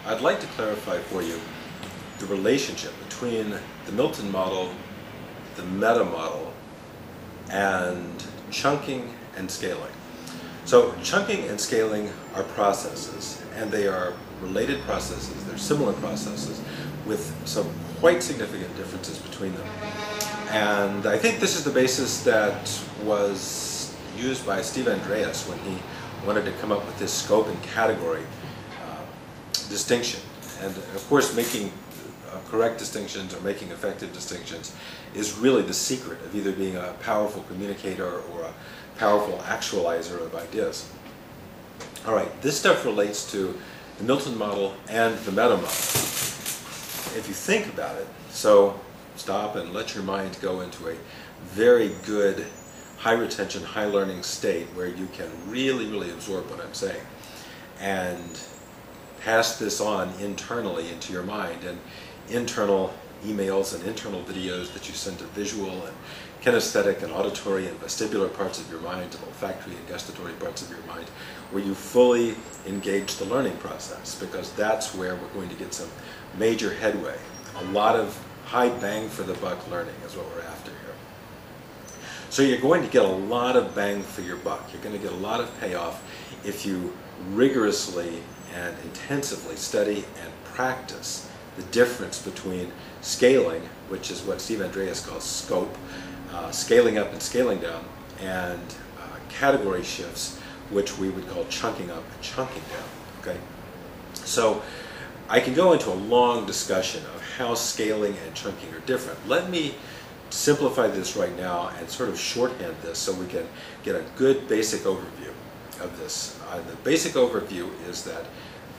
I'd like to clarify for you the relationship between the Milton model, the Meta-Model, and chunking and scaling. So chunking and scaling are processes, and they are related processes, they're similar processes, with some quite significant differences between them. And I think this is the basis that was used by Steve Andreas when he wanted to come up with this scope and category distinction. And of course, making correct distinctions or making effective distinctions is really the secret of either being a powerful communicator or a powerful actualizer of ideas. All right, this stuff relates to the Milton model and the Meta-Model. If you think about it, so stop and let your mind go into a very good, high retention, high learning state where you can really absorb what I'm saying and pass this on internally into your mind, and internal emails and internal videos that you send to visual and kinesthetic and auditory and vestibular parts of your mind and olfactory and gustatory parts of your mind, where you fully engage the learning process, because that's where we're going to get some major headway. A lot of high bang for the buck learning is what we're after here. So you're going to get a lot of bang for your buck. You're going to get a lot of payoff if you rigorously and intensively study and practice the difference between scaling, which is what Steve Andreas calls scope, scaling up and scaling down, and category shifts, which we would call chunking up and chunking down. Okay, so I can go into a long discussion of how scaling and chunking are different. Let me simplify this right now and sort of shorthand this so we can get a good basic overview of this. The basic overview is that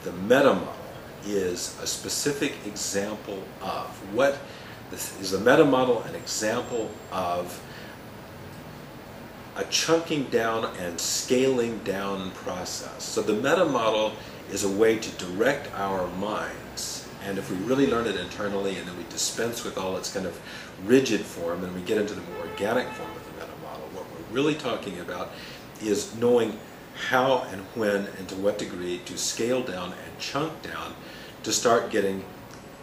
the Meta-Model is a specific example of what is the Meta-Model, an example of a chunking down and scaling down process. So the Meta-Model is a way to direct our minds, and if we really learn it internally and then we dispense with all its kind of rigid form and we get into the more organic form of the Meta-Model, what we're really talking about is knowing how and when and to what degree to scale down and chunk down to start getting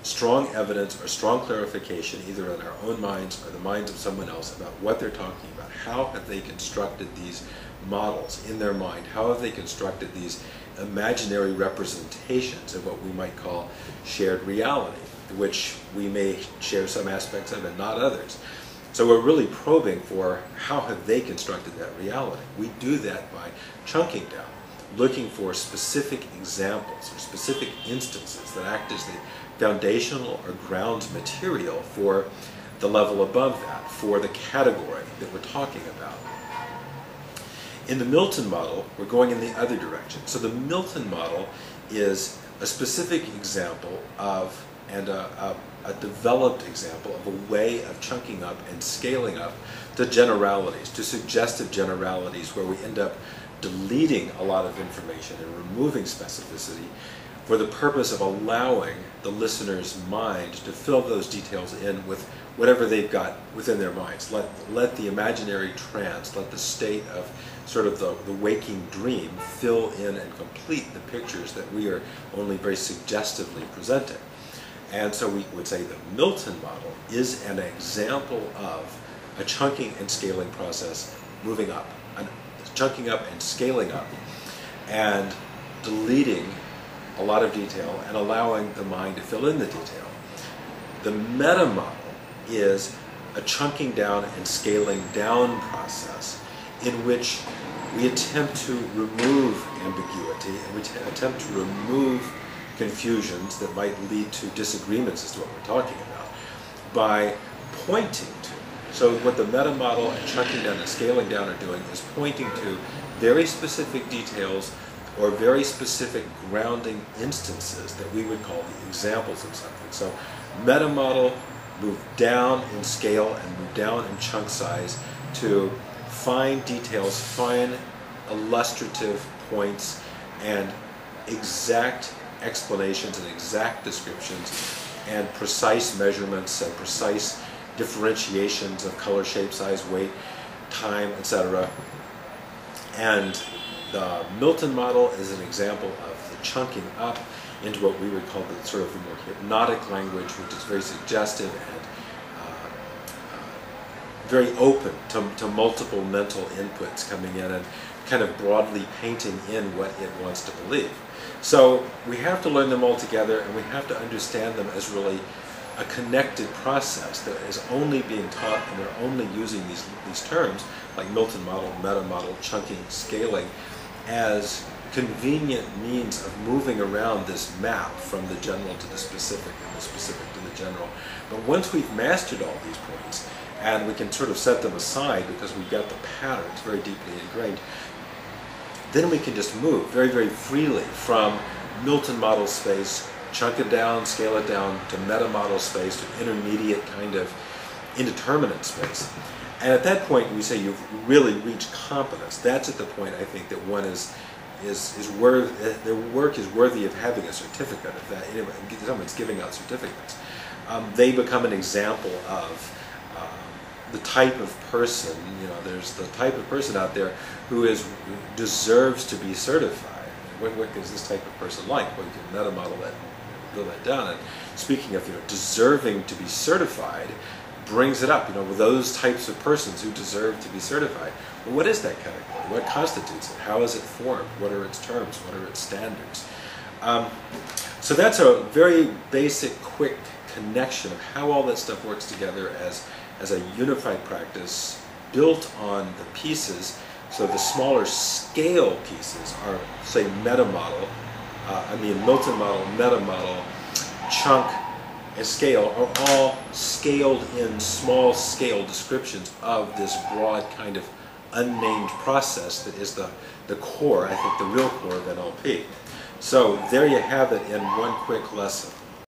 strong evidence or strong clarification, either in our own minds or the minds of someone else, about what they're talking about. How have they constructed these models in their mind? How have they constructed these imaginary representations of what we might call shared reality, which we may share some aspects of and not others. So we're really probing for how have they constructed that reality. We do that by chunking down, looking for specific examples or specific instances that act as the foundational or ground material for the level above that, for the category that we're talking about. In the Milton model, we're going in the other direction. So the Milton model is a specific example of, and a developed example of a way of chunking up and scaling up to generalities, to suggestive generalities, where we end up deleting a lot of information and removing specificity for the purpose of allowing the listener's mind to fill those details in with whatever they've got within their minds. Let the imaginary trance, let the state of sort of the waking dream fill in and complete the pictures that we are only very suggestively presenting. And so we would say the Milton model is an example of a chunking and scaling process moving up, chunking up and scaling up, and deleting a lot of detail and allowing the mind to fill in the detail. The Meta-Model is a chunking down and scaling down process in which we attempt to remove ambiguity and we attempt to remove confusions that might lead to disagreements as to what we're talking about by pointing to. So what the Meta-Model and chunking down and scaling down are doing is pointing to very specific details or very specific grounding instances that we would call the examples of something. So Meta-Model move down in scale and move down in chunk size to fine details, fine illustrative points, and exact explanations and exact descriptions and precise measurements and precise differentiations of color, shape, size, weight, time, etc. And The Milton model is an example of the chunking up into what we would call the sort of the more hypnotic language, which is very suggestive and very open to multiple mental inputs coming in and kind of broadly painting in what it wants to believe. So we have to learn them all together, and we have to understand them as really a connected process that is only being taught, and they're only using these terms like Milton-Model, Meta-Model, chunking, scaling as convenient means of moving around this map from the general to the specific and the specific to the general. But once we've mastered all these points, and we can sort of set them aside because we've got the patterns very deeply ingrained, then we can just move very, very freely from Milton-Model space, chunk it down, scale it down, to Meta-Model space, to intermediate kind of indeterminate space. And at that point, we say you've really reached competence. That's at the point, I think, that one is their work is worthy of having a certificate. If that, anyway, someone's giving out certificates, they become an example of the type of person. There's the type of person out there who deserves to be certified. What is this type of person like? Well, you can meta-model that, go that down. And speaking of deserving to be certified, brings it up. With those types of persons who deserve to be certified. Well, what is that category? What constitutes it? How is it formed? What are its terms? What are its standards? So that's a very basic, quick connection of how all that stuff works together as a unified practice built on the pieces. So the smaller scale pieces are, say, Milton-Model, Meta-Model, chunk, and scale are all scaled in small scale descriptions of this broad kind of unnamed process that is the core, I think the real core of NLP. So there you have it in one quick lesson.